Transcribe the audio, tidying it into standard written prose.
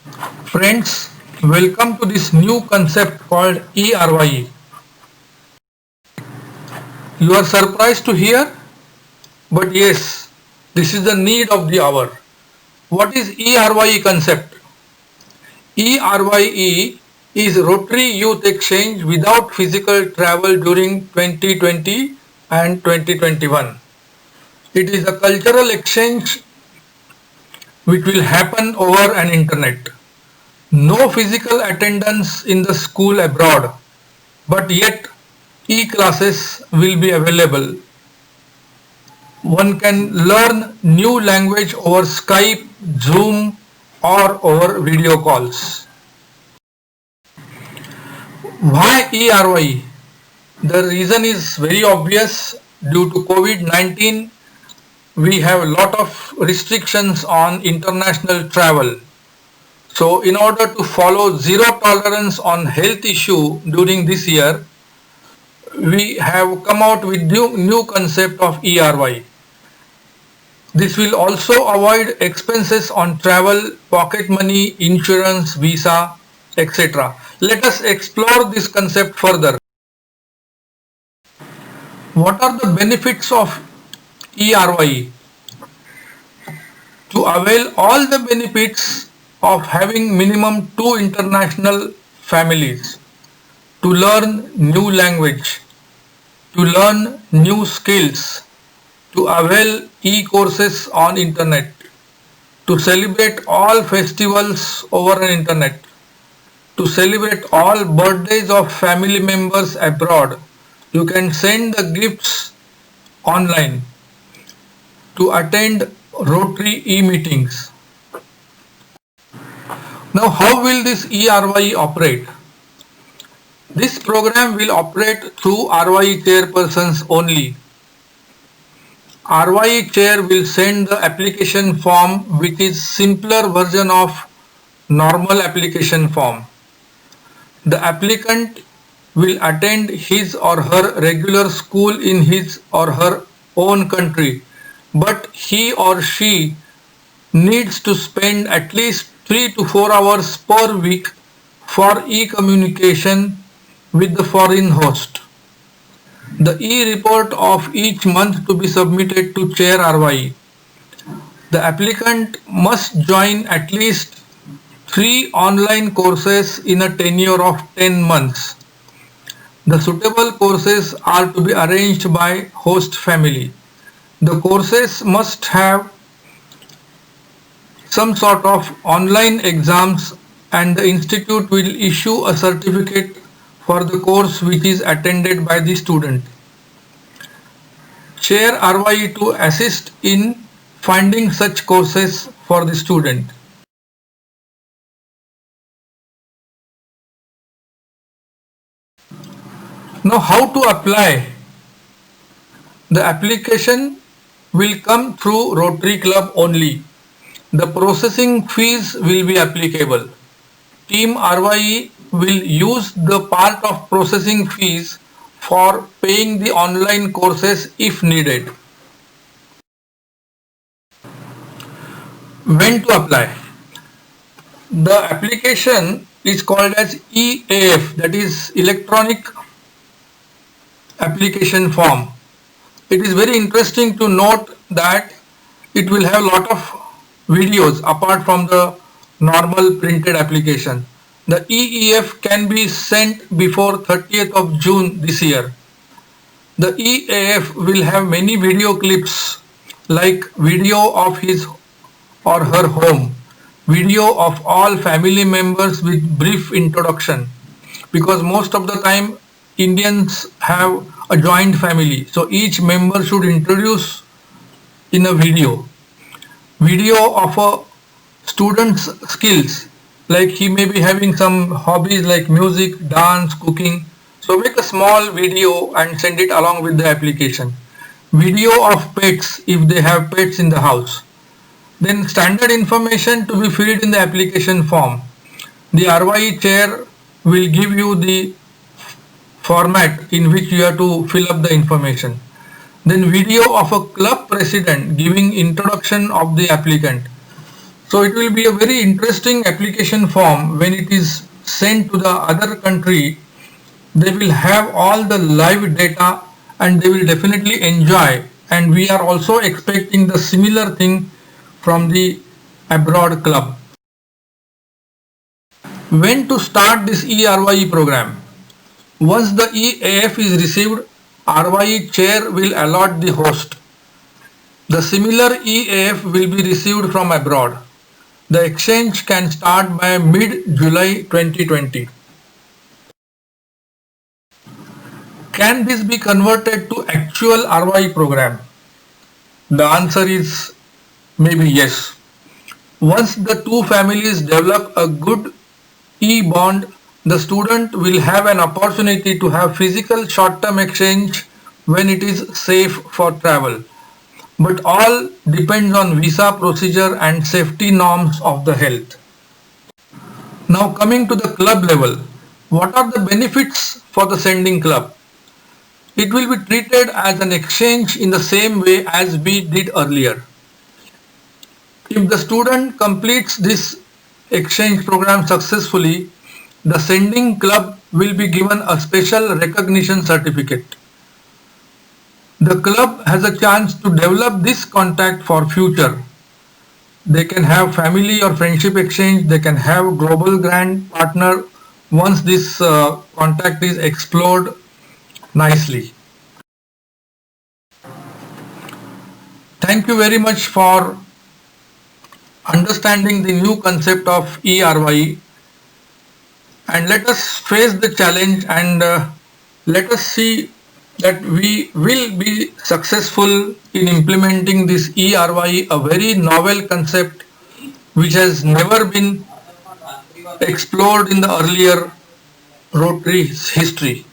Friends, welcome to this new concept called ERYE. You are surprised to hear? But yes, this is the need of the hour. What is ERYE concept? ERYE is Rotary Youth Exchange without physical travel during 2020 and 2021. It is a cultural exchange which will happen over an internet. No physical attendance in the school abroad, but yet e-classes will be available. One can learn new language over Skype, Zoom or over video calls. Why ERY? The reason is very obvious. Due to COVID-19, we have a lot of restrictions on international travel. So in order to follow zero tolerance on health issue during this year, we have come out with new concept of ERY. This will also avoid expenses on travel, pocket money, insurance, visa, etc. Let us explore this concept further. What are the benefits of ERY? To avail all the benefits of having minimum 2 international families, to learn new language, to learn new skills, to avail e-courses on internet, to celebrate all festivals over an internet, to celebrate all birthdays of family members abroad. You can send the gifts online, to attend Rotary e-meetings. Now how will this ERY operate? This program will operate through RYE chairpersons only. RYE chair will send the application form, which is simpler version of normal application form. The applicant will attend his or her regular school in his or her own country, but he or she needs to spend at least 3 to 4 hours per week for e-communication with the foreign host. The e-report of each month to be submitted to Chair RYE. The applicant must join at least 3 online courses in a tenure of 10 months. The suitable courses are to be arranged by host family. The courses must have some sort of online exams, and the institute will issue a certificate for the course which is attended by the student. Chair RYE to assist in finding such courses for the student. Now how to apply? The application will come through Rotary Club only. The processing fees will be applicable. Team RYE will use the part of processing fees for paying the online courses if needed. When to apply? The application is called as EAF, that is electronic application form. It is very interesting to note that it will have a lot of videos apart from the normal printed application. The EEF can be sent before 30th of June this year. The EAF will have many video clips like video of his or her home, video of all family members with brief introduction, because most of the time Indians have a joint family, so each member should introduce in a video. Video of a student's skills, like he may be having some hobbies like music, dance, cooking. So make a small video and send it along with the application. Video of pets if they have pets in the house. Then standard information to be filled in the application form. The RYE chair will give you the format in which you have to fill up the information. Then video of a club president giving introduction of the applicant. So it will be a very interesting application form when it is sent to the other country. They will have all the live data and they will definitely enjoy. And we are also expecting the similar thing from the abroad club. When to start this ERYE program? Once the EAF is received, RYE chair will allot the host. The similar EAF will be received from abroad. The exchange can start by mid-July 2020. Can this be converted to actual RYE program? The answer is maybe yes. Once the two families develop a good e-bond, the student will have an opportunity to have physical short-term exchange when it is safe for travel. But all depends on visa procedure and safety norms of the health. Now coming to the club level, what are the benefits for the sending club? It will be treated as an exchange in the same way as we did earlier. If the student completes this exchange program successfully, the sending club will be given a special recognition certificate. The club has a chance to develop this contact for future. They can have family or friendship exchange, they can have global grant partner once this contact is explored nicely. Thank you very much for understanding the new concept of ERYE, and let us face the challenge and let us see that we will be successful in implementing this ERYE, a very novel concept which has never been explored in the earlier Rotary history.